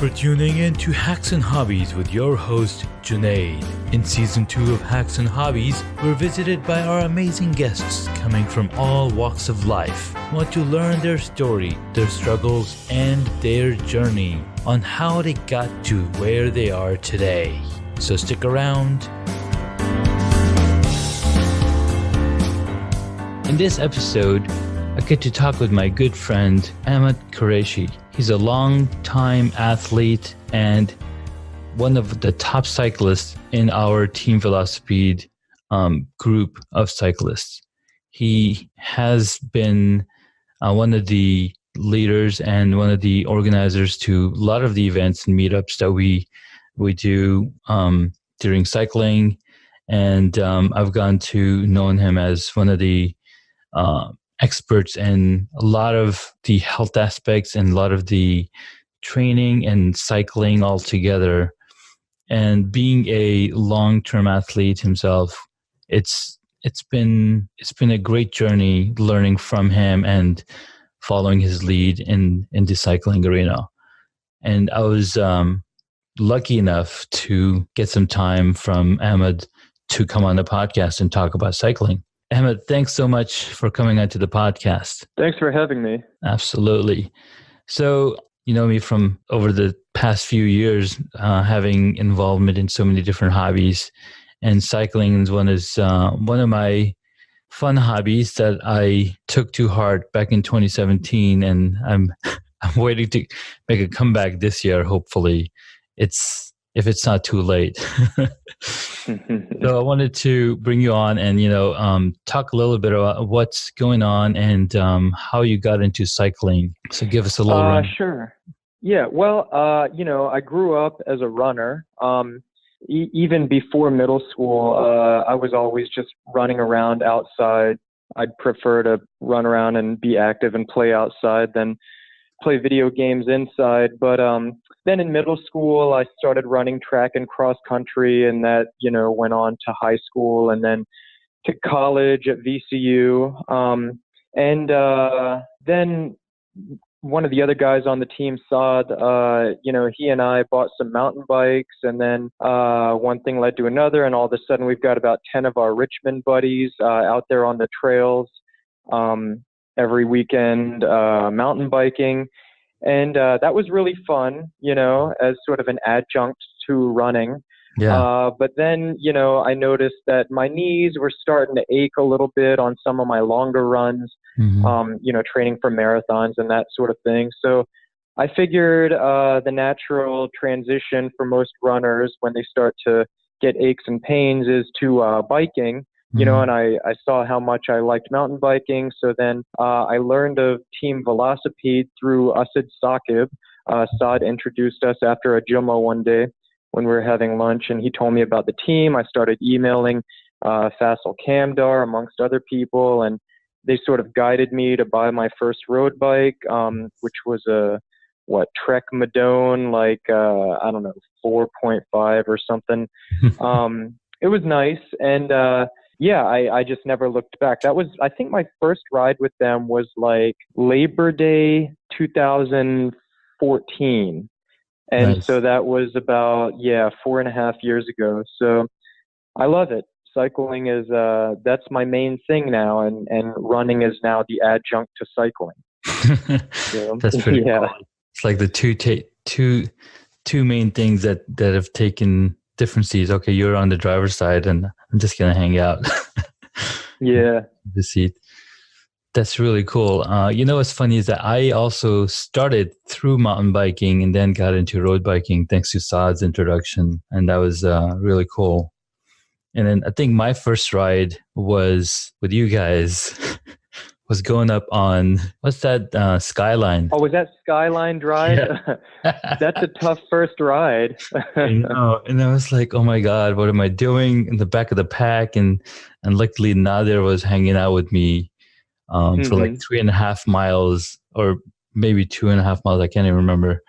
for tuning in to Hacks and Hobbies with your host, Junaid. In Season 2 of Hacks and Hobbies, we're visited by our amazing guests coming from all walks of life. We want to learn their story, their struggles, and their journey on how they got to where they are today. So stick around. In this episode, I get to talk with my good friend, Ahmed Qureshi. He's a longtime athlete and one of the top cyclists in our Team Velocipede group of cyclists. He has been one of the leaders and one of the organizers to a lot of the events and meetups that we do during cycling. And I've gotten to know him as one of the experts in a lot of the health aspects and a lot of the training and cycling all together. And being a long-term athlete himself, it's been a great journey learning from him and following his lead in the cycling arena. And I was lucky enough to get some time from Ahmed to come on the podcast and talk about cycling. Ahmed, thanks so much for coming onto the podcast. Thanks for having me. Absolutely. So, you know me from over the past few years, having involvement in so many different hobbies, and cycling is one of my fun hobbies that I took to heart back in 2017, and I'm waiting to make a comeback this year. Hopefully, if it's not too late. So I wanted to bring you on and, talk a little bit about what's going on and how you got into cycling. So give us a little run. Sure. Yeah. Well, I grew up as a runner. Even before middle school, I was always just running around outside. I'd prefer to run around and be active and play outside than play video games inside. But then in middle school, I started running track and cross country, and that, went on to high school and then to college at VCU. Then one of the other guys on the team, Saad, he and I bought some mountain bikes, and then one thing led to another, and all of a sudden we've got about 10 of our Richmond buddies out there on the trails every weekend, mountain biking. And that was really fun, as sort of an adjunct to running. Yeah. But then, I noticed that my knees were starting to ache a little bit on some of my longer runs, training for marathons and that sort of thing. So I figured the natural transition for most runners when they start to get aches and pains is to biking. And I saw how much I liked mountain biking. So then I learned of Team Velocipede through Asad Saqib. Saad introduced us after a Jummah one day when we were having lunch, and he told me about the team. I started emailing Faisal Kamdar, amongst other people, and they sort of guided me to buy my first road bike, which was a Trek Madone, 4.5 or something. It was nice, and I just never looked back. That was, I think my first ride with them was Labor Day 2014. And Nice. So that was about, 4.5 years ago. So I love it. Cycling is, that's my main thing now. And running is now the adjunct to cycling. So, That's pretty cool. It's like the two main things that have taken different seats. Okay, you're on the driver's side and I'm just going to hang out. Yeah. The seat. That's really cool. What's funny is that I also started through mountain biking and then got into road biking thanks to Saad's introduction. And that was really cool. And then I think my first ride was with you guys, was going up on, what's that, Skyline? Oh, was that Skyline Drive? Yeah. That's a tough first ride. I know. And I was like, oh my God, what am I doing in the back of the pack? And luckily Nadir was hanging out with me for 3.5 miles or maybe 2.5 miles. I can't even remember.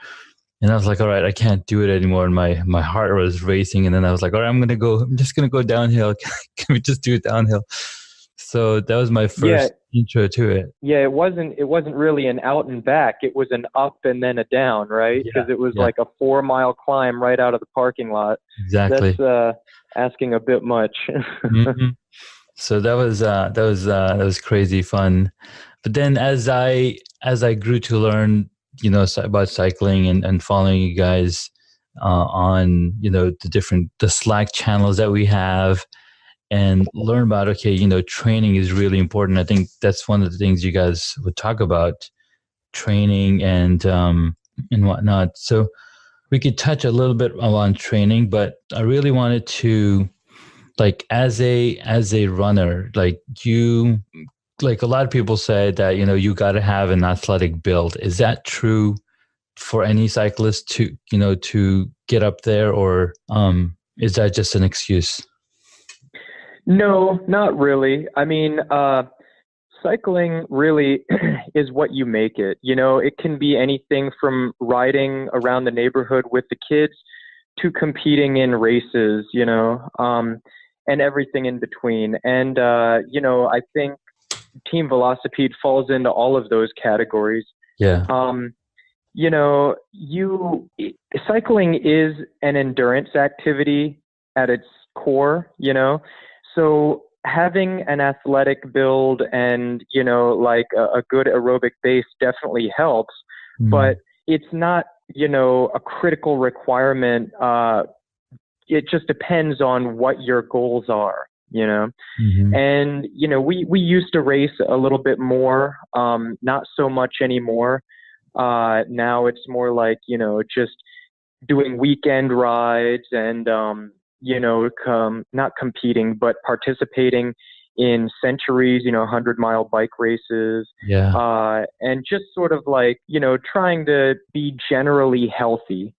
And I was like, all right, I can't do it anymore. And my heart was racing. And then I was like, all right, I'm just going to go downhill. Can we just do it downhill? So that was my Yeah, first intro to it. yeah, it wasn't really an out and back. It was an up and then a down, right? Yeah, Because it was yeah, like a 4 mile climb right out of the parking lot. exactly. That's asking a bit much. Hmm. So that was crazy fun. But then as I grew to learn, about cycling and following you guys on, the Slack channels that we have, and learn about, okay, training is really important. I think that's one of the things you guys would talk about, training and whatnot. So we could touch a little bit on training, but I really wanted to, like, as a runner, like a lot of people say that, you got to have an athletic build. Is that true for any cyclist to get up there, or is that just an excuse? No, not really. I mean, cycling really is what you make it. It can be anything from riding around the neighborhood with the kids to competing in races, and everything in between. And, I think Team Velocipede falls into all of those categories. Yeah. Um, cycling is an endurance activity at its core, so having an athletic build and, like a good aerobic base definitely helps, Mm. but it's not, a critical requirement. It just depends on what your goals are. Hmm. And, we used to race a little bit more, not so much anymore. Now it's more like, just doing weekend rides and, not competing, but participating in centuries, 100-mile bike races, Yeah. and just sort of like, trying to be generally healthy.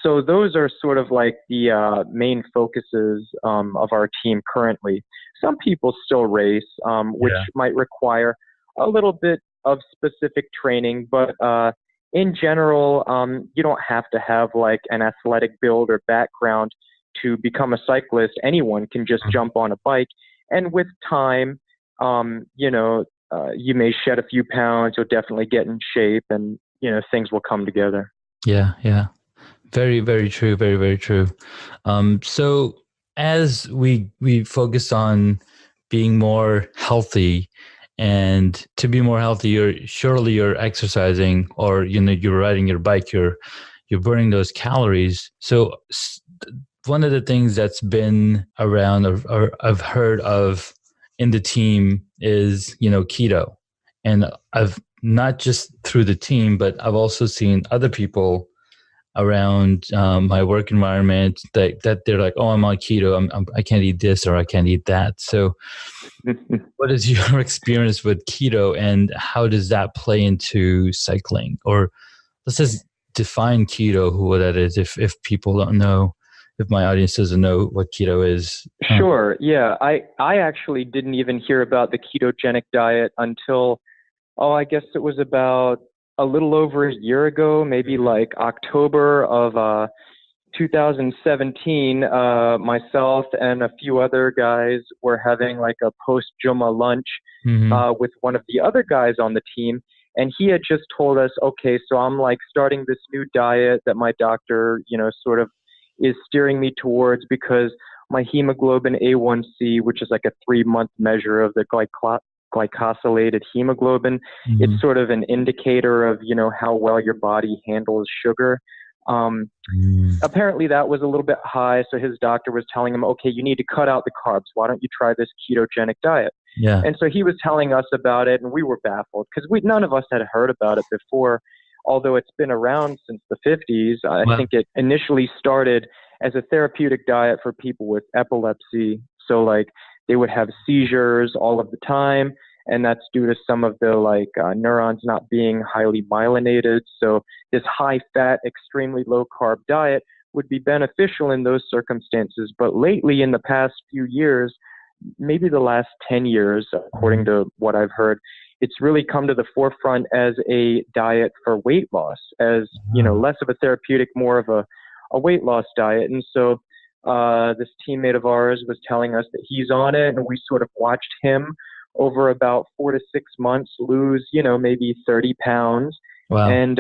So those are sort of like the main focuses of our team currently. Some people still race, which Yeah. might require a little bit of specific training, but in general, you don't have to have like an athletic build or background to become a cyclist. Anyone can just jump on a bike, and with time, you may shed a few pounds. You'll definitely get in shape, and things will come together. Yeah. Yeah. Very, very true. Very, very true. So as we focus on being more healthy, and to be more healthy, you're exercising, or you're riding your bike, you're burning those calories. So one of the things that's been around, or I've heard of in the team, is keto, and I've not just through the team, but I've also seen other people around my work environment that they're like, oh, I'm on keto, I can't eat this or I can't eat that. So what is your experience with keto, and how does that play into cycling? Or let's just define keto, who that is, if people don't know, if my audience doesn't know what keto is. Sure. Yeah. I actually didn't even hear about the ketogenic diet until, I guess it was about a little over a year ago, maybe like October of 2017. Myself and a few other guys were having like a post-Juma lunch Mm-hmm. with one of the other guys on the team. And he had just told us, okay, so I'm like starting this new diet that my doctor, sort of is steering me towards, because my hemoglobin A1C, which is like a 3-month measure of the glycosylated hemoglobin, Mm-hmm. it's sort of an indicator of, how well your body handles sugar. Um, Mm-hmm. Apparently that was a little bit high, so his doctor was telling him, okay, you need to cut out the carbs. Why don't you try this ketogenic diet? Yeah. And so he was telling us about it, and we were baffled because none of us had heard about it before, although it's been around since the 50s. I Well. think it initially started as a therapeutic diet for people with epilepsy. So like they would have seizures all of the time, and that's due to some of the neurons not being highly myelinated. So this high fat, extremely low carb diet would be beneficial in those circumstances. But lately, in the past few years, maybe the last 10 years, according to what I've heard, it's really come to the forefront as a diet for weight loss, as, less of a therapeutic, more of a weight loss diet. And so this teammate of ours was telling us that he's on it, and we sort of watched him over about 4 to 6 months, lose, maybe 30 pounds. Wow. And,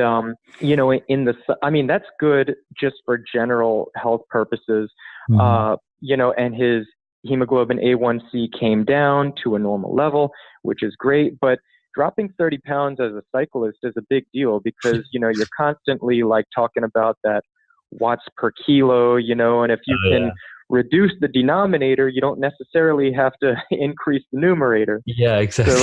that's good just for general health purposes. And his hemoglobin A1C came down to a normal level, which is great. But dropping 30 pounds as a cyclist is a big deal because, you're constantly like talking about that watts per kilo, and if you can reduce the denominator, you don't necessarily have to increase the numerator. Yeah, exactly.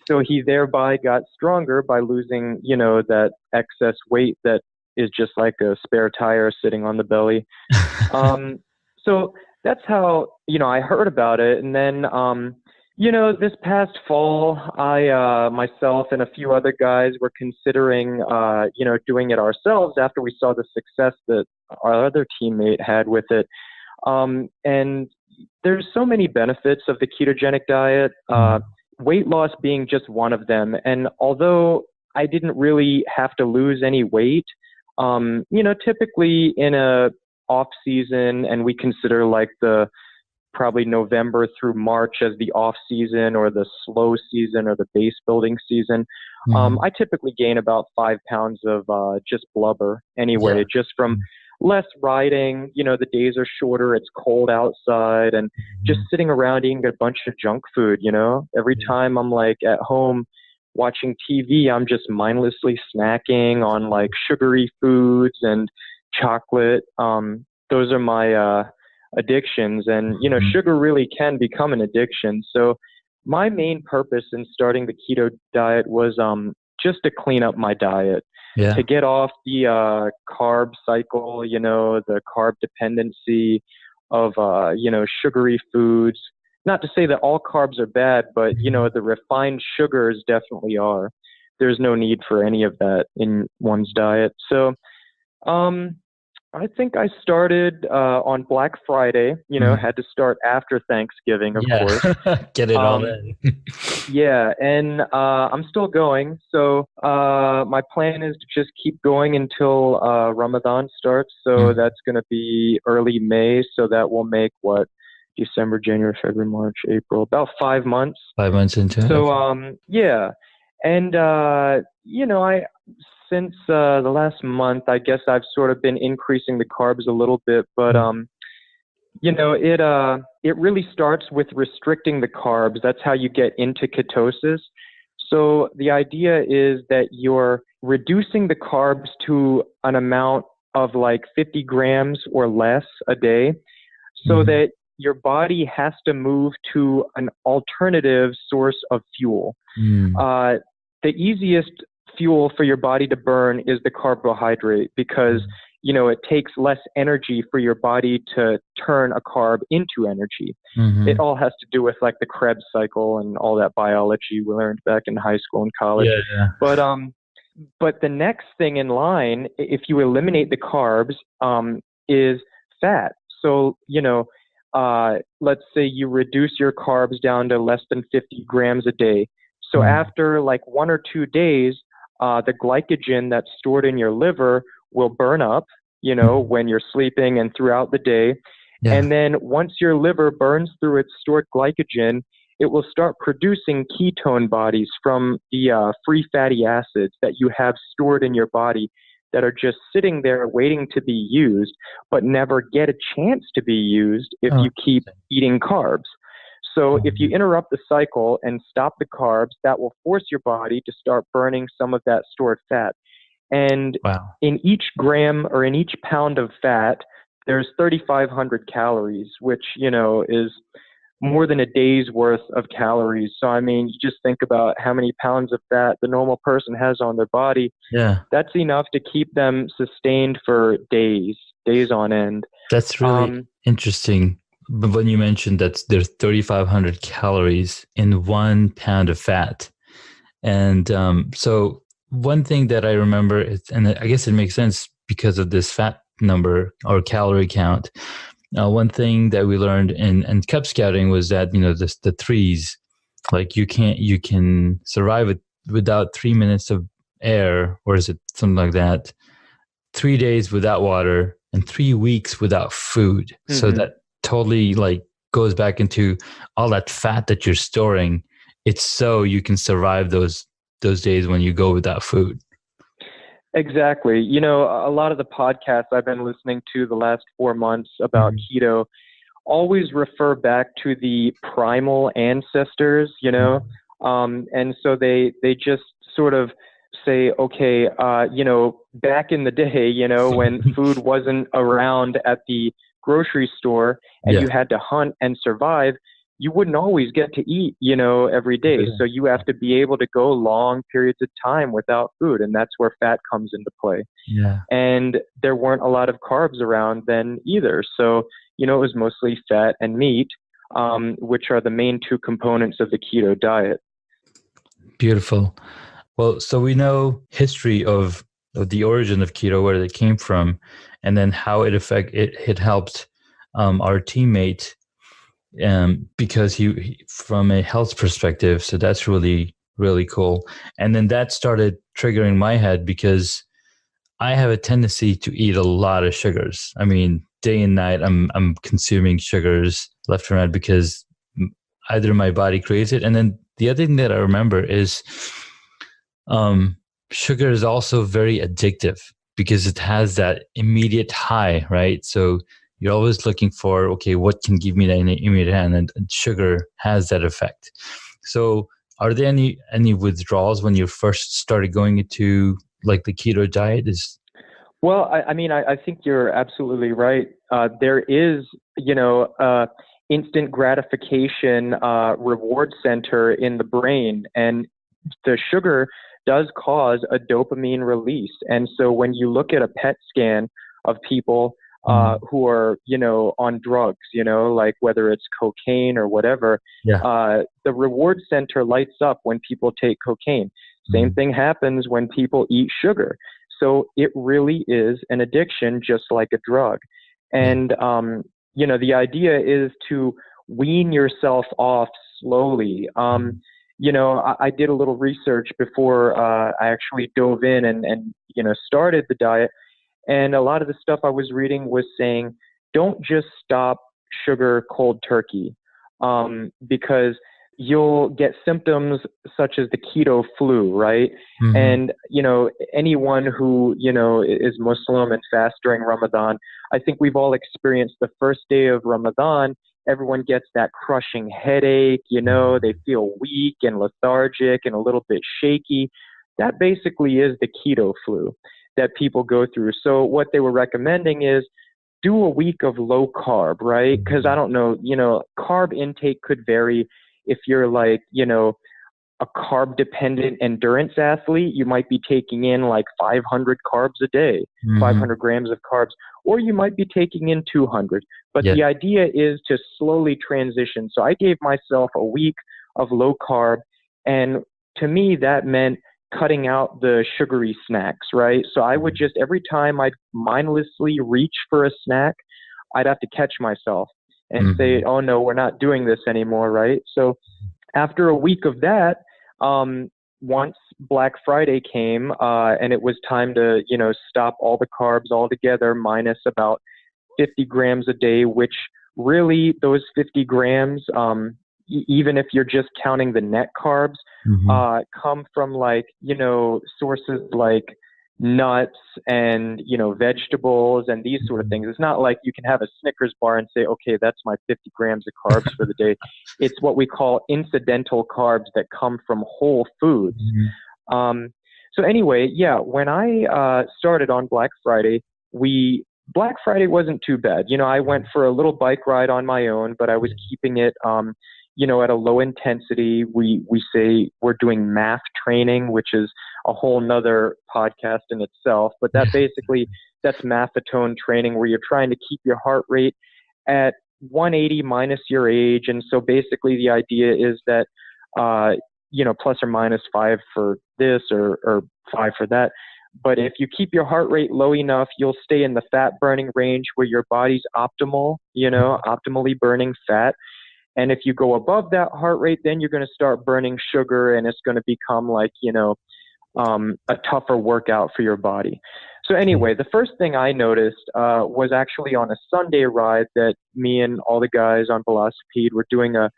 So he thereby got stronger by losing, that excess weight that is just like a spare tire sitting on the belly. So that's how, I heard about it. And then, this past fall, I myself and a few other guys were considering, doing it ourselves after we saw the success that our other teammate had with it. And there's so many benefits of the ketogenic diet, weight loss being just one of them. And although I didn't really have to lose any weight, typically in a off season, and we consider like the probably November through March as the off season or the slow season or the base building season, I typically gain about 5 pounds of just blubber anyway, just from less riding. The days are shorter, it's cold outside, and just sitting around eating a bunch of junk food. Every time I'm like at home watching TV, I'm just mindlessly snacking on like sugary foods and chocolate. Those are my addictions, and sugar really can become an addiction. So my main purpose in starting the keto diet was just to clean up my diet, to get off the carb cycle, the carb dependency of sugary foods. Not to say that all carbs are bad, but the refined sugars definitely are. There's no need for any of that in one's diet. So I think I started on Black Friday, had to start after Thanksgiving, of course. Get it all in. And I'm still going. So my plan is to just keep going until Ramadan starts. So that's going to be early May. So that will make December, January, February, March, April, about 5 months. 5 months into it. So, And, since the last month, I guess I've sort of been increasing the carbs a little bit, but it really starts with restricting the carbs. That's how you get into ketosis. So the idea is that you're reducing the carbs to an amount of like 50 grams or less a day, so that your body has to move to an alternative source of fuel. The easiest fuel for your body to burn is the carbohydrate because, it takes less energy for your body to turn a carb into energy. It all has to do with like the Krebs cycle and all that biology we learned back in high school and college. But the next thing in line, if you eliminate the carbs, is fat. So, let's say you reduce your carbs down to less than 50 grams a day. So after like 1 or 2 days, the glycogen that's stored in your liver will burn up, when you're sleeping and throughout the day. And then once your liver burns through its stored glycogen, it will start producing ketone bodies from the free fatty acids that you have stored in your body that are just sitting there waiting to be used, but never get a chance to be used if you keep eating carbs. So if you interrupt the cycle and stop the carbs, that will force your body to start burning some of that stored fat. And in each gram or in each pound of fat, there's 3,500 calories, which, is more than a day's worth of calories. So, I mean, you just think about how many pounds of fat the normal person has on their body. That's enough to keep them sustained for days on end. That's really interesting. But when you mentioned that there's 3,500 calories in 1 pound of fat. And so one thing that I remember, and I guess it makes sense because of this fat number or calorie count. One thing that we learned in Cub Scouting was that, the threes, like you can survive it without 3 minutes of air, or is it something like that? 3 days without water and 3 weeks without food. So that totally like goes back into all that fat that you're storing. It's so you can survive those days when you go without food. Exactly. You know, a lot of the podcasts I've been listening to the last 4 months about keto always refer back to the primal ancestors, you know, and so they just sort of say, okay, you know, back in the day, you know, when food wasn't around at the grocery store and you had to hunt and survive, you wouldn't always get to eat, you know, every day. So you have to be able to go long periods of time without food. And that's where fat comes into play. Yeah. And there weren't a lot of carbs around then either. So, you know, it was mostly fat and meat, which are the main two components of the keto diet. Beautiful. Well, so we know history of the origin of keto, where it came from, and then how it helped our teammate because he from a health perspective. So that's really, really cool. And then that started triggering my head because I have a tendency to eat a lot of sugars. I mean, day and night, I'm consuming sugars left and right because either my body creates it. And then the other thing that I remember is sugar is also very addictive because it has that immediate high, right? So you're always looking for, okay, what can give me that immediate high? And sugar has that effect. So are there any withdrawals when you first started going into like the keto diet? Well, I mean, I think you're absolutely right. There is, you know, instant gratification reward center in the brain, and the sugar does cause a dopamine release. And so when you look at a PET scan of people who are, you know, on drugs, you know, like whether it's cocaine or whatever, the reward center lights up when people take cocaine. Same thing happens when people eat sugar. So it really is an addiction, just like a drug. And, you know, the idea is to wean yourself off slowly. You know, I did a little research before I actually dove in and, you know, started the diet. And a lot of the stuff I was reading was saying, don't just stop sugar cold turkey, because you'll get symptoms such as the keto flu, right? And, you know, anyone who, you know, is Muslim and fasts during Ramadan, I think we've all experienced the first day of Ramadan, everyone gets that crushing headache, you know, they feel weak and lethargic and a little bit shaky. That basically is the keto flu that people go through. So what they were recommending is do a week of low carb, right? Because I don't know, you know, carb intake could vary. If you're like, you know, a carb dependent endurance athlete, you might be taking in like 500 carbs a day, 500 grams of carbs, or you might be taking in 200. But the idea is to slowly transition. So I gave myself a week of low carb. And to me, that meant cutting out the sugary snacks, right? So I would just, every time I'd mindlessly reach for a snack, I'd have to catch myself and say, oh no, we're not doing this anymore, right? So after a week of that, once Black Friday came and it was time to, you know, stop all the carbs altogether, minus about 50 grams a day, which really those 50 grams, even if you're just counting the net carbs, come from like, you know, sources like nuts and, you know, vegetables and these sort of things. It's not like you can have a Snickers bar and say, okay, that's my 50 grams of carbs for the day. It's what we call incidental carbs that come from whole foods. So anyway, yeah, when I started on Black Friday, Black Friday wasn't too bad. You know, I went for a little bike ride on my own, but I was keeping it, you know, at a low intensity. We say we're doing math training, which is a whole nother podcast in itself, but that basically, that's mathotone training where you're trying to keep your heart rate at 180 minus your age. And so basically the idea is that, you know, plus or minus 5 for this or 5 for that. But if you keep your heart rate low enough, you'll stay in the fat burning range where your body's optimal, you know, optimally burning fat. And if you go above that heart rate, then you're going to start burning sugar and it's going to become like, you know, a tougher workout for your body. So anyway, the first thing I noticed was actually on a Sunday ride that me and all the guys on Velocipede were doing a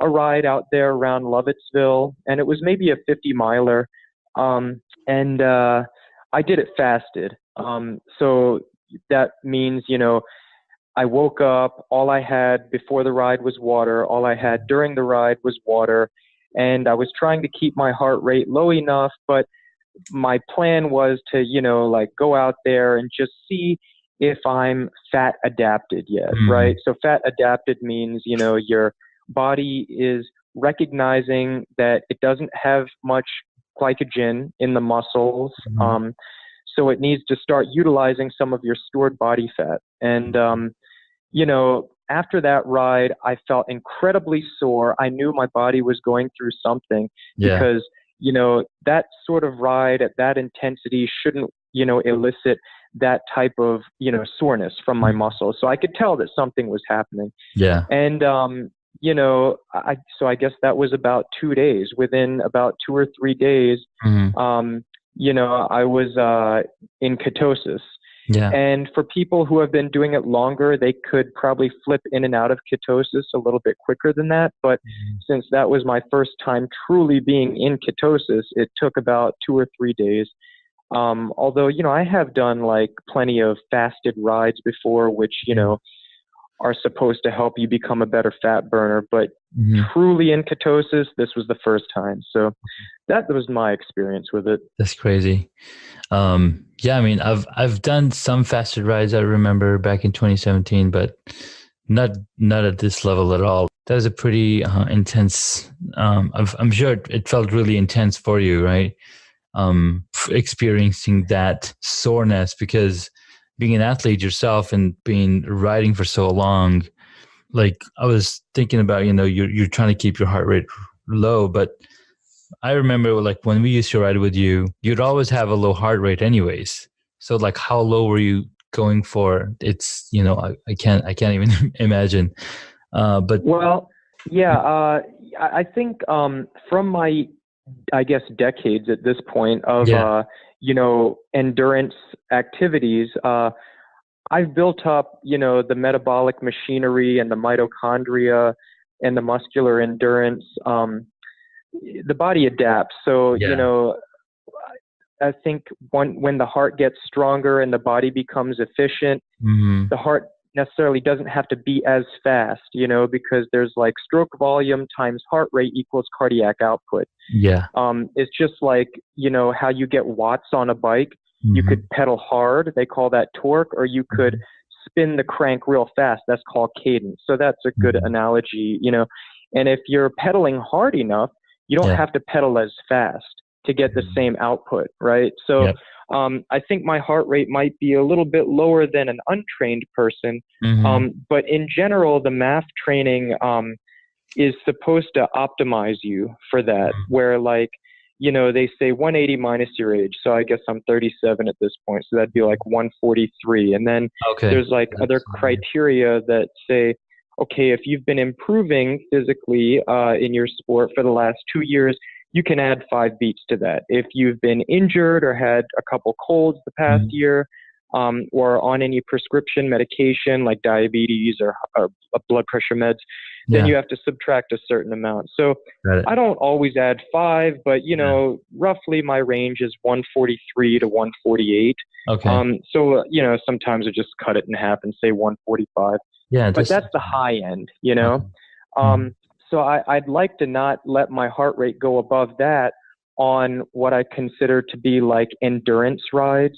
ride out there around Lovettsville, and it was maybe a 50 miler. And I did it fasted. So that means, I woke up, all I had before the ride was water, all I had during the ride was water, and I was trying to keep my heart rate low enough, but my plan was to, like go out there and just see if I'm fat adapted yet, right? So fat adapted means, your body is recognizing that it doesn't have much glycogen in the muscles. So it needs to start utilizing some of your stored body fat. And, after that ride, I felt incredibly sore. I knew my body was going through something because, that sort of ride at that intensity shouldn't, elicit that type of, soreness from my muscles. So I could tell that something was happening. Yeah. And, so I guess that was about 2 days. Within about 2 or 3 days, I was in ketosis. Yeah. And for people who have been doing it longer, they could probably flip in and out of ketosis a little bit quicker than that. But since that was my first time truly being in ketosis, it took about 2 or 3 days. Although, I have done like plenty of fasted rides before, which, are supposed to help you become a better fat burner, but truly in ketosis, this was the first time. So that was my experience with it. That's crazy. Yeah, I mean, I've done some fasted rides. I remember back in 2017, but not at this level at all. That was a pretty intense. I'm sure it felt really intense for you, right? Experiencing that soreness, because being an athlete yourself and being riding for so long, like I was thinking about, you're trying to keep your heart rate low, but I remember like when we used to ride with you, you'd always have a low heart rate anyways. So like how low were you going for? It's, I can't even imagine. But well, yeah, I think from my, I guess, decades at this point of, endurance activities, I've built up, the metabolic machinery and the mitochondria and the muscular endurance. The body adapts. So, I think when the heart gets stronger and the body becomes efficient, the heart necessarily doesn't have to beat as fast, because there's like stroke volume times heart rate equals cardiac output. Yeah. It's just like, how you get watts on a bike. You could pedal hard, they call that torque, or you could spin the crank real fast. That's called cadence. So that's a good analogy, and if you're pedaling hard enough, you don't have to pedal as fast to get the same output, right? So I think my heart rate might be a little bit lower than an untrained person, but in general, the MAF training is supposed to optimize you for that, where like, they say 180 minus your age. So I guess I'm 37 at this point. So that'd be like 143. And then there's like other criteria that say, okay, if you've been improving physically in your sport for the last 2 years, you can add 5 beats to that. If you've been injured or had a couple colds the past year, or on any prescription medication like diabetes or blood pressure meds, then you have to subtract a certain amount. So I don't always add 5, but roughly my range is 143 to 148. So sometimes I just cut it in half and say 145. Yeah, but that's the high end, So I'd like to not let my heart rate go above that on what I consider to be like endurance rides.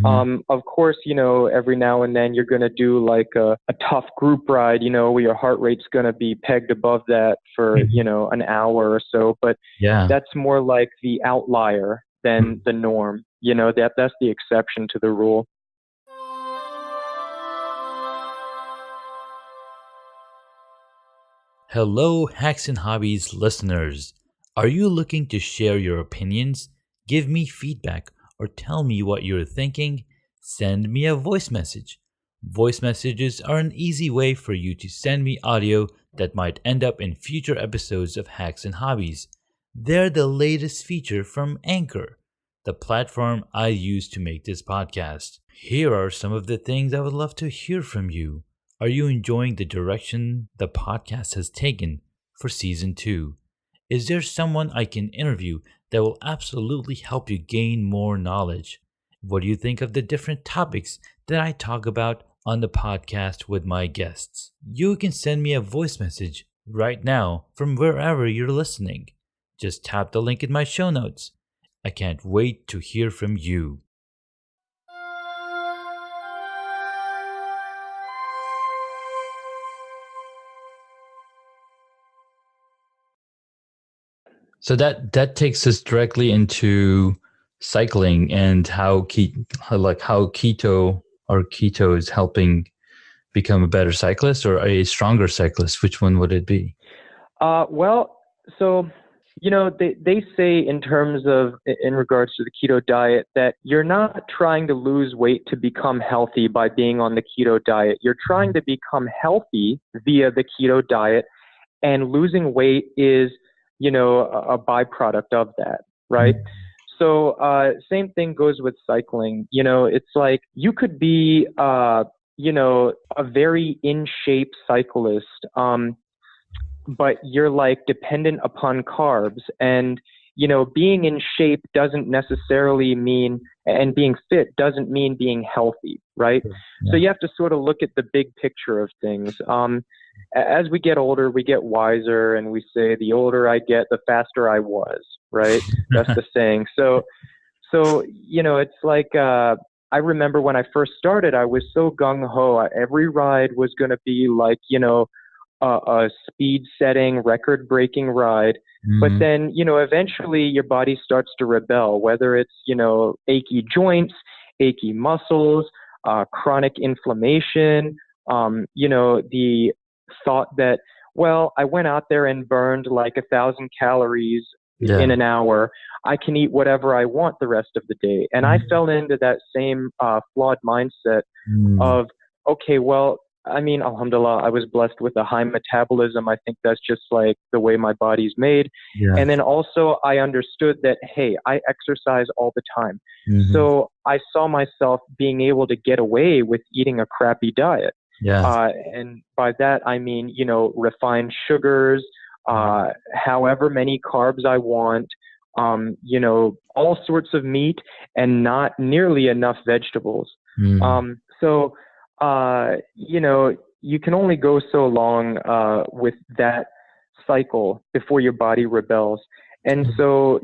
Of course, every now and then you're going to do like a tough group ride, where your heart rate's going to be pegged above that for, an hour or so. But that's more like the outlier than the norm. That's the exception to the rule. Hello, Hacks and Hobbies listeners. Are you looking to share your opinions, give me feedback, or tell me what you're thinking? Send me a voice message. Voice messages are an easy way for you to send me audio that might end up in future episodes of Hacks and Hobbies. They're the latest feature from Anchor. the platform I use to make this podcast. Here are some of the things I would love to hear from you. Are you enjoying the direction the podcast has taken for season 2? Is there someone I can interview that will absolutely help you gain more knowledge? What do you think of the different topics that I talk about on the podcast with my guests? You can send me a voice message right now from wherever you're listening. Just tap the link in my show notes. I can't wait to hear from you. So that takes us directly into cycling and how keto is helping become a better cyclist or a stronger cyclist. Which one would it be? So they say in terms of in regards to the keto diet that you're not trying to lose weight to become healthy by being on the keto diet. You're trying to become healthy via the keto diet, and losing weight is a byproduct of that, right? So same thing goes with cycling. It's like you could be a very in shape cyclist, but you're like dependent upon carbs, and being in shape doesn't necessarily mean, and being fit doesn't mean being healthy, right? Yeah. So you have to sort of look at the big picture of things. As we get older, we get wiser, and we say the older I get, the faster I was, right? That's the saying. So it's like, I remember when I first started, I was so gung-ho. Every ride was going to be like, a speed-setting, record-breaking ride. Mm-hmm. But then, eventually your body starts to rebel, whether it's, achy joints, achy muscles, chronic inflammation, the thought that, well, I went out there and burned like 1,000 calories in an hour. I can eat whatever I want the rest of the day. And I fell into that same flawed mindset of, okay, well, I mean, alhamdulillah, I was blessed with a high metabolism. I think that's just like the way my body's made. Yeah. And then also I understood that, hey, I exercise all the time. Mm-hmm. So I saw myself being able to get away with eating a crappy diet. Yeah. And by that, I mean, refined sugars, however many carbs I want, all sorts of meat, and not nearly enough vegetables. So you can only go so long with that cycle before your body rebels. And so,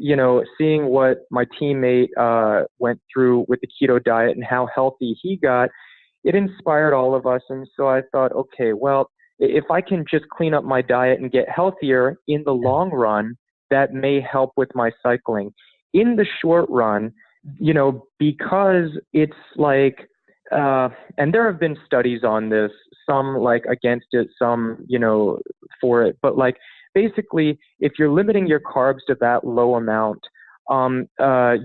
seeing what my teammate went through with the keto diet and how healthy he got, it inspired all of us. And so I thought, okay, well, if I can just clean up my diet and get healthier in the long run, that may help with my cycling. In the short run, because it's like, and there have been studies on this, some like against it, some, for it. But like, basically, if you're limiting your carbs to that low amount,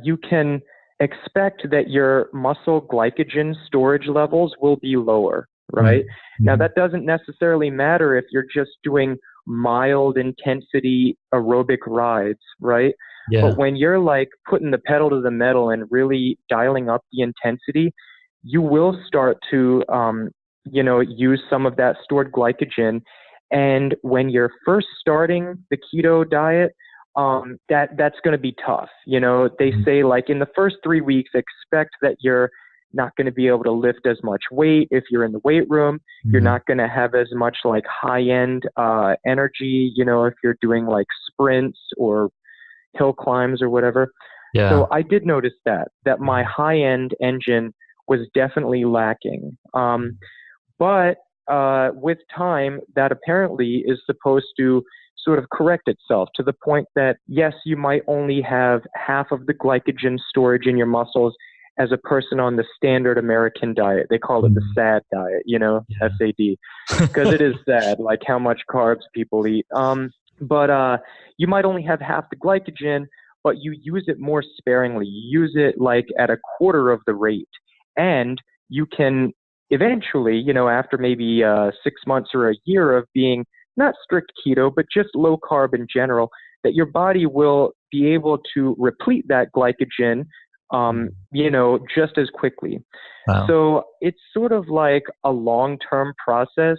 you can expect that your muscle glycogen storage levels will be lower, right? Mm-hmm. Now, that doesn't necessarily matter if you're just doing mild intensity aerobic rides, right? Yeah. But when you're like putting the pedal to the metal and really dialing up the intensity, you will start to, use some of that stored glycogen. And when you're first starting the keto diet, that's going to be tough. They say like in the first 3 weeks, expect that you're not going to be able to lift as much weight. If you're in the weight room, you're not going to have as much like high end, energy, if you're doing like sprints or hill climbs or whatever. Yeah. So I did notice that my high end engine was definitely lacking. But with time, that apparently is supposed to sort of correct itself to the point that, yes, you might only have half of the glycogen storage in your muscles as a person on the standard American diet. They call it the SAD diet, SAD, because it is sad, like how much carbs people eat. But you might only have half the glycogen, but you use it more sparingly. You use it like at a quarter of the rate. And you can eventually, after maybe 6 months or a year of being not strict keto, but just low carb in general, that your body will be able to replete that glycogen just as quickly. Wow. So it's sort of like a long-term process.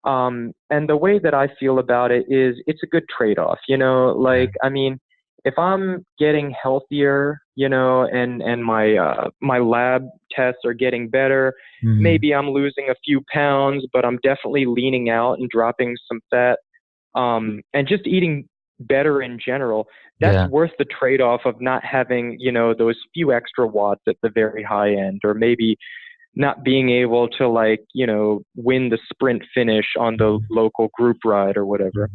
And the way that I feel about it is it's a good trade-off, I mean, if I'm getting healthier, and my lab tests are getting better, maybe I'm losing a few pounds, but I'm definitely leaning out and dropping some fat, and just eating better in general. That's worth the trade-off of not having, those few extra watts at the very high end, or maybe not being able to win the sprint finish on the local group ride or whatever.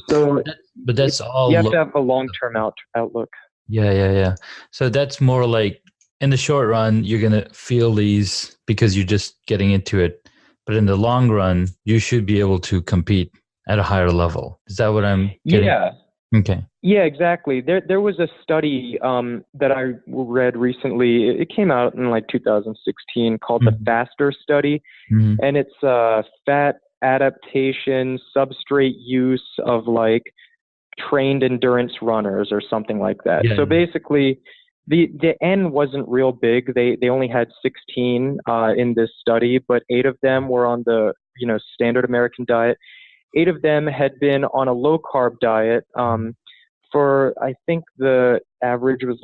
So, but that's all. You have to have a long-term outlook. Yeah. So that's more like in the short run, you're going to feel these because you're just getting into it. But in the long run, you should be able to compete at a higher level. Is that what I'm getting? Yeah. Okay. Yeah, exactly. There was a study that I read recently. It came out in 2016 called the FASTER study, and it's fat adaptation substrate use of trained endurance runners or something like that. So basically, the N wasn't real big. They only had 16 in this study, but 8 of them were on the standard American diet. 8 of them had been on a low carb diet for, I think the average was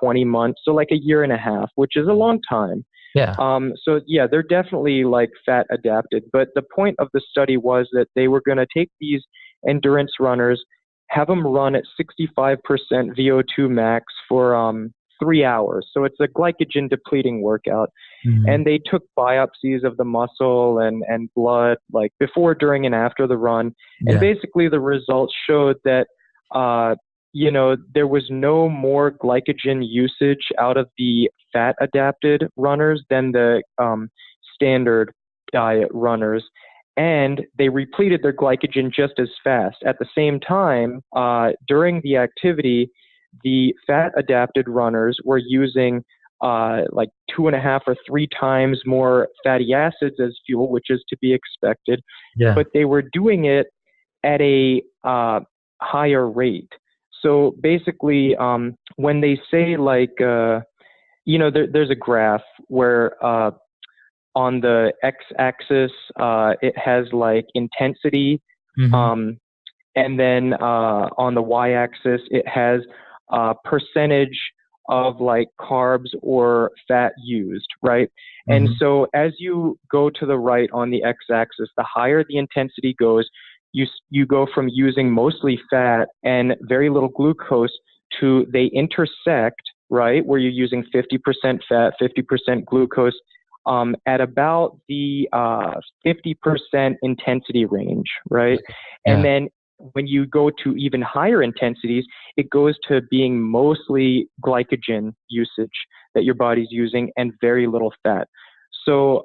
20 months, so a year and a half, which is a long time. Yeah. So yeah, they're definitely fat adapted. But the point of the study was that they were going to take these endurance runners, have them run at 65% VO2 max for 3 hours. So it's a glycogen depleting workout. And they took biopsies of the muscle and blood before, during, and after the run. And basically the results showed that, there was no more glycogen usage out of the fat adapted runners than the standard diet runners. And they repleted their glycogen just as fast. At the same time, during the activity, the fat adapted runners were using 2.5 or 3 times more fatty acids as fuel, which is to be expected. Yeah. But they were doing it at a higher rate. So basically, when they say there's a graph where on the x-axis it has intensity, and then on the y-axis it has percentage of carbs or fat used, right? And so as you go to the right on the x-axis, the higher the intensity goes, you go from using mostly fat and very little glucose to they intersect, right, where you're using 50% fat, 50% glucose, at about the 50% intensity range, right? Yeah. And then when you go to even higher intensities, it goes to being mostly glycogen usage that your body's using and very little fat. So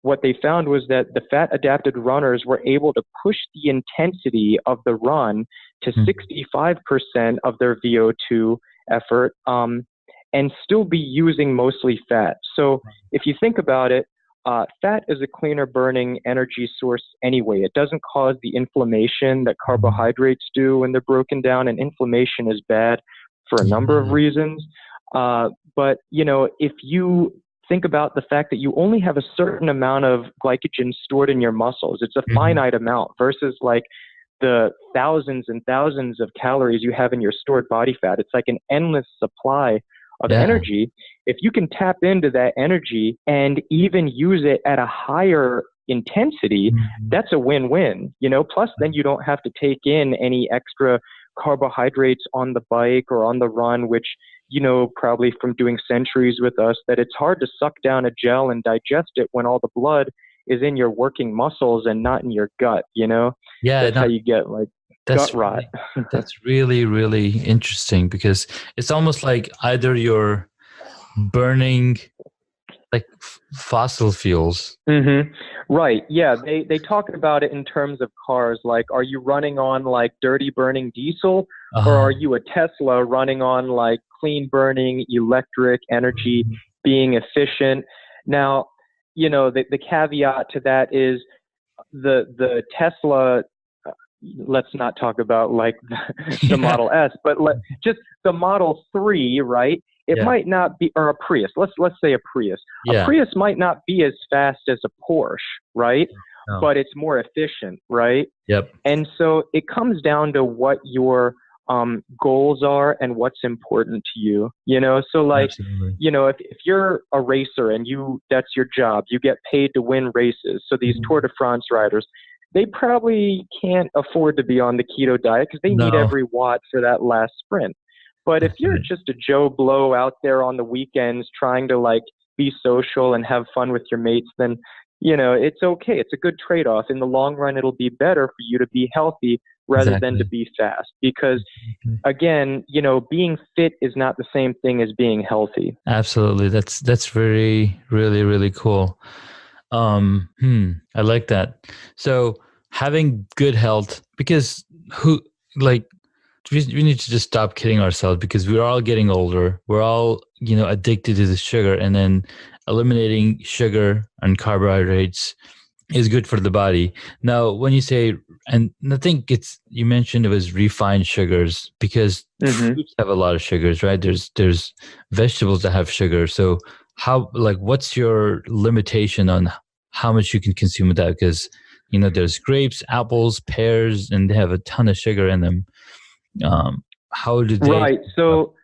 what they found was that the fat adapted runners were able to push the intensity of the run to 65% of their VO2 effort, and still be using mostly fat. So if you think about it, fat is a cleaner burning energy source anyway. It doesn't cause the inflammation that carbohydrates do when they're broken down, and inflammation is bad for a number of reasons. But if you think about the fact that you only have a certain amount of glycogen stored in your muscles, it's a finite amount versus the thousands and thousands of calories you have in your stored body fat. It's like an endless supply of energy. If you can tap into that energy and even use it at a higher intensity, that's a win-win, plus then you don't have to take in any extra carbohydrates on the bike or on the run, which, probably from doing centuries with us, that it's hard to suck down a gel and digest it when all the blood is in your working muscles and not in your gut, Yeah, that's how you get gut rot. That's really, really interesting, because it's almost like either you're burning fossil fuels. Right. Yeah. They talk about it in terms of cars. Are you running on dirty burning diesel, or are you a Tesla running on clean burning electric energy, being efficient? Now, the caveat to that is the Tesla, let's not talk about the Model S, but just the Model 3, right? it might not be, or a Prius. Let's say a Prius. Yeah. A Prius might not be as fast as a Porsche, right? No. But it's more efficient, right? Yep. And so it comes down to what your goals are and what's important to you, you know? So like, Absolutely. you know, if you're a racer and that's your job, you get paid to win races. So these Tour de France riders, they probably can't afford to be on the keto diet because they need every watt for that last sprint. But if you're just a Joe Blow out there on the weekends trying to like be social and have fun with your mates, then, you know, it's okay. It's a good trade-off. In the long run, it'll be better for you to be healthy rather than to be fast. Because again, you know, being fit is not the same thing as being healthy. Absolutely. That's very, really, really cool. I like that. So having good health, because we need to just stop kidding ourselves, because we're all getting older. We're all, you know, addicted to the sugar, and then eliminating sugar and carbohydrates is good for the body. Now, when you say, and I think you mentioned it was refined sugars, because fruits have a lot of sugars, right? There's vegetables that have sugar. So what's your limitation on how much you can consume of that? Because, you know, there's grapes, apples, pears, and they have a ton of sugar in them. How do they? Right. So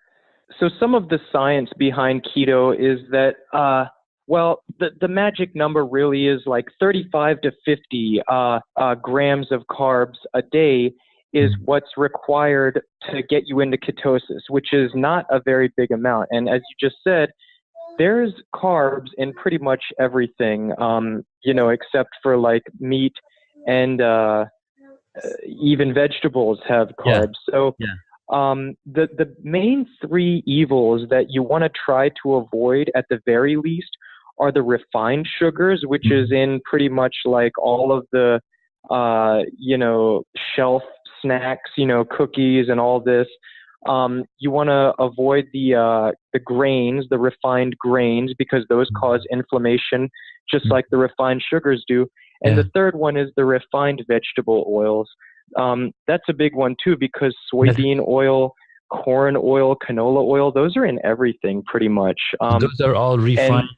some of the science behind keto is that, well, the magic number really is like 35 to 50 grams of carbs a day is what's required to get you into ketosis, which is not a very big amount. And as you just said, there's carbs in pretty much everything, you know, except for like meat and even vegetables have carbs. So the main three evils that you want to try to avoid at the very least are the refined sugars, which is in pretty much like all of the, you know, shelf snacks, you know, cookies and all this. You want to avoid the grains, the refined grains, because those cause inflammation, just like the refined sugars do. And the third one is the refined vegetable oils. That's a big one too, because soybean oil, corn oil, canola oil, those are in everything pretty much. Those are all refined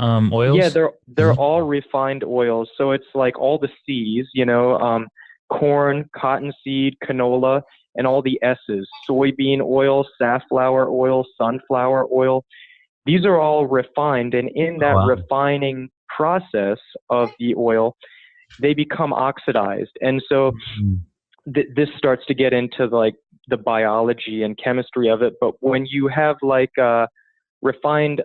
oils? Yeah, they're all refined oils. So it's like all the C's, you know, corn, cottonseed, canola, and all the S's, soybean oil, safflower oil, sunflower oil. These are all refined. And in that refining process of the oil, they become oxidized. And so this starts to get into like the biology and chemistry of it. But when you have like refined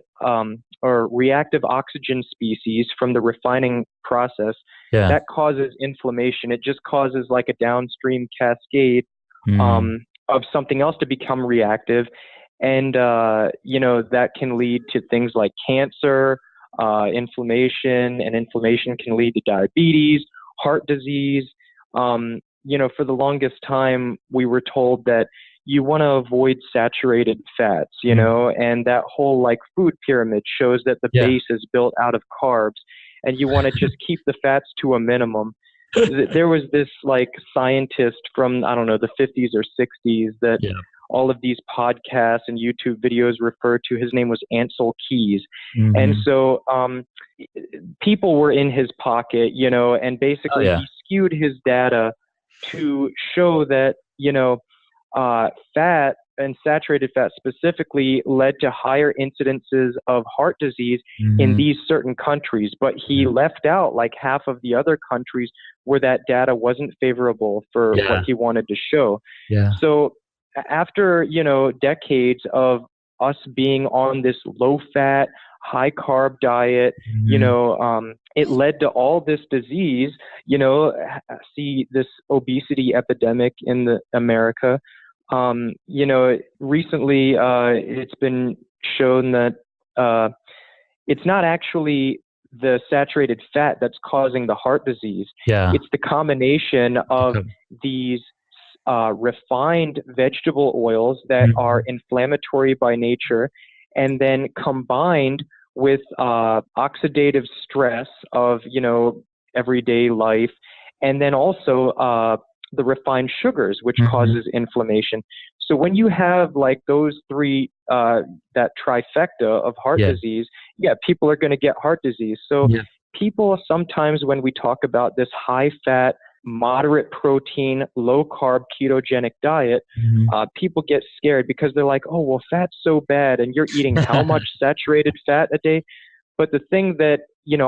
or reactive oxygen species from the refining process, that causes inflammation. It just causes like a downstream cascade of something else to become reactive. And, you know, that can lead to things like cancer, inflammation, and inflammation can lead to diabetes, heart disease. You know, for the longest time, we were told that you want to avoid saturated fats, you know, and that whole like food pyramid shows that the base is built out of carbs, and you want to just keep the fats to a minimum. There was this like scientist from, I don't know, the 50s or 60s that all of these podcasts and YouTube videos refer to. His name was Ansel Keys. And so people were in his pocket, you know, and basically he skewed his data to show that, you know, fat and saturated fat specifically led to higher incidences of heart disease in these certain countries. But he left out like half of the other countries where that data wasn't favorable for what he wanted to show. So after, you know, decades of us being on this low fat, high carb diet, you know, it led to all this disease, you know, see this obesity epidemic in America. You know, recently it's been shown that it's not actually the saturated fat that's causing the heart disease. It's the combination of these refined vegetable oils that are inflammatory by nature, and then combined with oxidative stress of, you know, everyday life, and then also the refined sugars, which causes inflammation. So when you have like those three, that trifecta of heart disease, people are going to get heart disease. So people sometimes, when we talk about this high fat, moderate protein, low carb, ketogenic diet, people get scared because they're like, oh, well, fat's so bad. And you're eating how much saturated fat a day? But the thing that,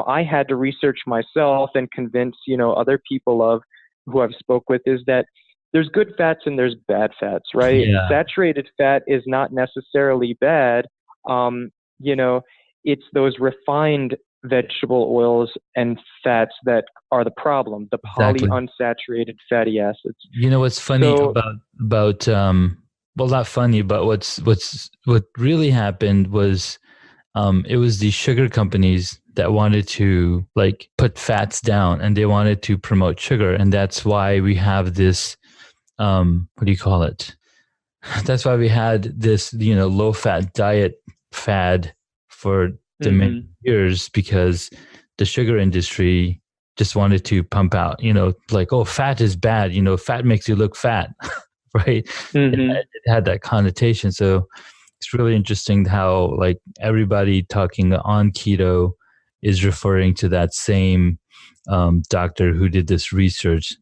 I had to research myself and convince, other people of who I've spoke with is that there's good fats and there's bad fats, right? Yeah. Saturated fat is not necessarily bad. It's those refined vegetable oils and fats that are the problem, the polyunsaturated fatty acids. You know what's funny about well, not funny, but what really happened was it was the sugar companies that wanted to like put fats down, and they wanted to promote sugar, and that's why we have this what do you call it? That's why we had this low fat diet fad for the many years, because the sugar industry just wanted to pump out, like, oh, fat is bad, fat makes you look fat, right? It had that connotation. So it's really interesting how like everybody talking on keto is referring to that same doctor who did this research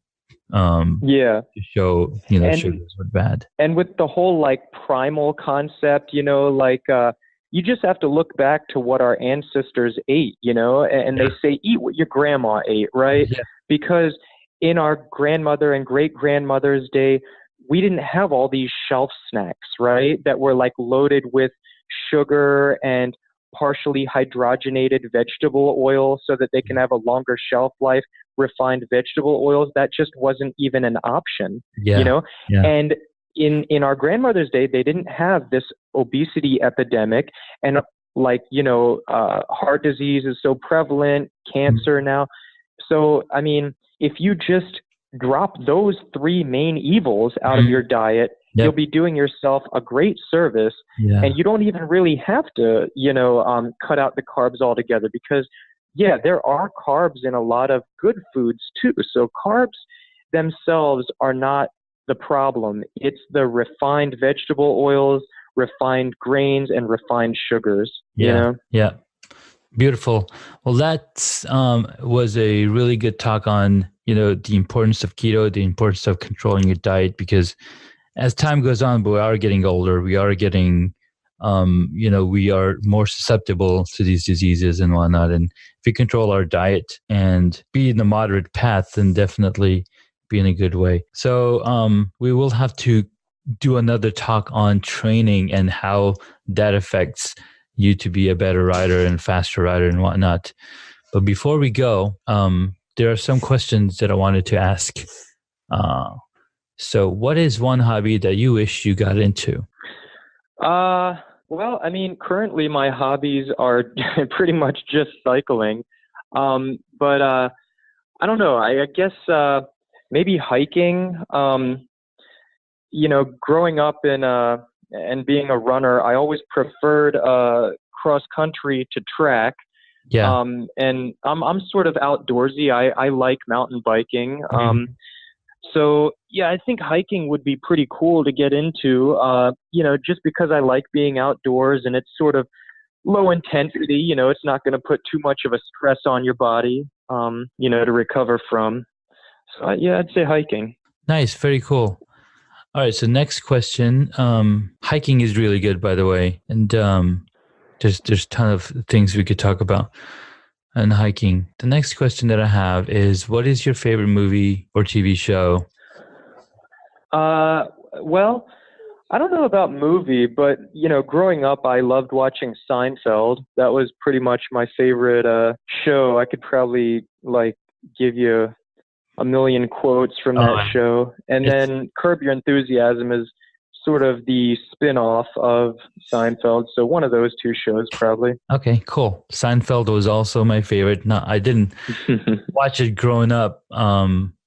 to show, sugars were bad. And with the whole like primal concept, you just have to look back to what our ancestors ate, and they say, eat what your grandma ate, right? Yeah. Because in our grandmother and great grandmother's day, we didn't have all these shelf snacks, right? That were like loaded with sugar and partially hydrogenated vegetable oil so that they can have a longer shelf life, refined vegetable oils. That just wasn't even an option, And in our grandmother's day, they didn't have this obesity epidemic, and heart disease is so prevalent, cancer now. So, I mean, if you just drop those three main evils out of your diet, you'll be doing yourself a great service, and you don't even really have to, cut out the carbs altogether, because there are carbs in a lot of good foods too. So carbs themselves are not the problem. It's the refined vegetable oils, refined grains, and refined sugars. Yeah. Beautiful. Well, that was a really good talk on, the importance of keto, the importance of controlling your diet, because as time goes on, we are getting older. We are getting, we are more susceptible to these diseases and whatnot. And if we control our diet and be in the moderate path, then definitely be in a good way. So we will have to do another talk on training and how that affects you to be a better rider and faster rider and whatnot. But before we go, there are some questions that I wanted to ask. So what is one hobby that you wish you got into? Well, I mean, currently my hobbies are pretty much just cycling. But I don't know. I guess maybe hiking. Growing up and being a runner, I always preferred cross country to track. Yeah. And I'm sort of outdoorsy. I like mountain biking. So I think hiking would be pretty cool to get into, just because I like being outdoors and it's sort of low intensity, it's not going to put too much of a stress on your body, to recover from. So I'd say hiking. Nice. Very cool. All right. So next question, hiking is really good, by the way. And there's a ton of things we could talk about on hiking. The next question that I have is, what is your favorite movie or TV show? Well, I don't know about movie, but, growing up, I loved watching Seinfeld. That was pretty much my favorite show. I could probably give you a million quotes from that show. And then Curb Your Enthusiasm is sort of the spin-off of Seinfeld. So one of those two shows, probably. Okay, cool. Seinfeld was also my favorite. No, I didn't watch it growing up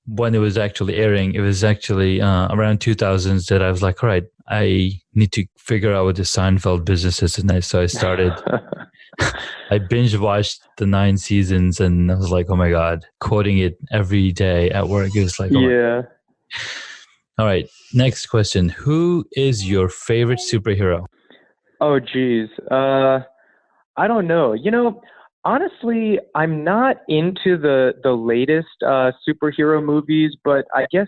when it was actually airing. It was actually around 2000s that I was like, all right, I need to figure out what the Seinfeld business is. And so I started... I binge watched the 9 seasons and I was like, oh my God, quoting it every day at work. It was like, all All right. Next question. Who is your favorite superhero? Oh, geez. I don't know. Honestly, I'm not into the latest superhero movies, but I guess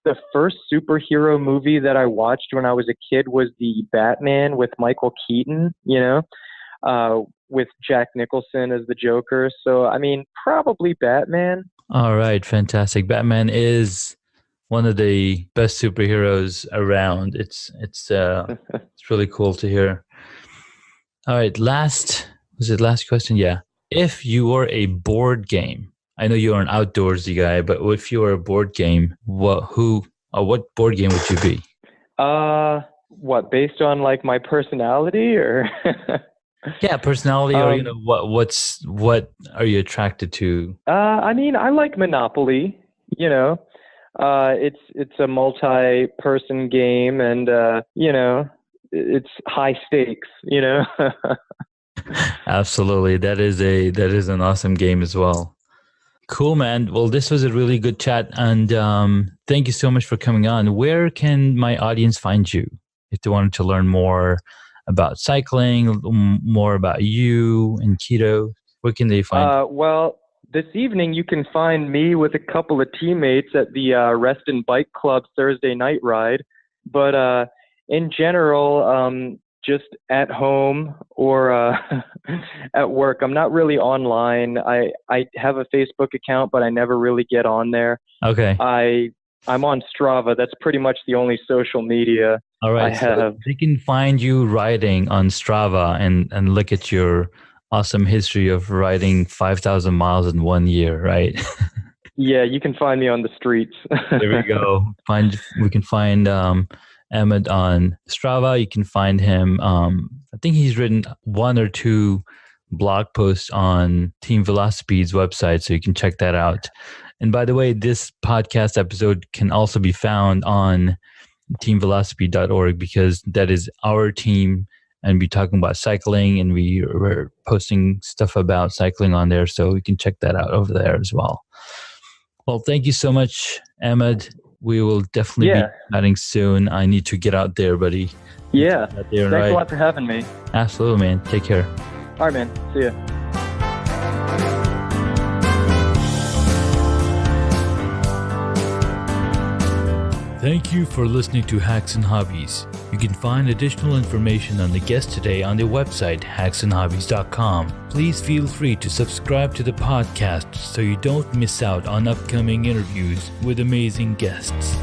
the first superhero movie that I watched when I was a kid was the Batman with Michael Keaton, with Jack Nicholson as the Joker. So, I mean, probably Batman. All right. Fantastic. Batman is one of the best superheroes around. It's really cool to hear. All right. Was it last question? Yeah. If you were a board game, I know you're an outdoorsy guy, but if you were a board game, what board game would you be? What, based on like my personality or? Yeah, personality, or what are you attracted to? I mean, I like Monopoly. It's a multi-person game, and it's high stakes. Absolutely, that is an awesome game as well. Cool, man. Well, this was a really good chat, and thank you so much for coming on. Where can my audience find you if they wanted to learn more about cycling, more about you and keto? Where can they find you? Well, this evening you can find me with a couple of teammates at the Rest and Bike Club Thursday night ride. But in general, just at home or at work. I'm not really online. I have a Facebook account, but I never really get on there. Okay. I'm on Strava. That's pretty much the only social media All right. I have. So they can find you riding on Strava and look at your awesome history of riding 5,000 miles in 1 year, right? Yeah, you can find me on the streets. There we go. We can find Ahmed on Strava. You can find him. I think he's written 1 or 2 blog posts on Team Velocipede's website, so you can check that out. And by the way, this podcast episode can also be found on teamvelocipede.org because that is our team, and we're talking about cycling, and we're posting stuff about cycling on there, so you can check that out over there as well. Well, thank you so much, Ahmed. We will definitely be chatting soon. I need to get out there, buddy. Yeah. Thanks a lot for having me. Absolutely, man. Take care. All right, man. See ya. Thank you for listening to Hacks and Hobbies. You can find additional information on the guest today on their website, hacksandhobbies.com. Please feel free to subscribe to the podcast so you don't miss out on upcoming interviews with amazing guests.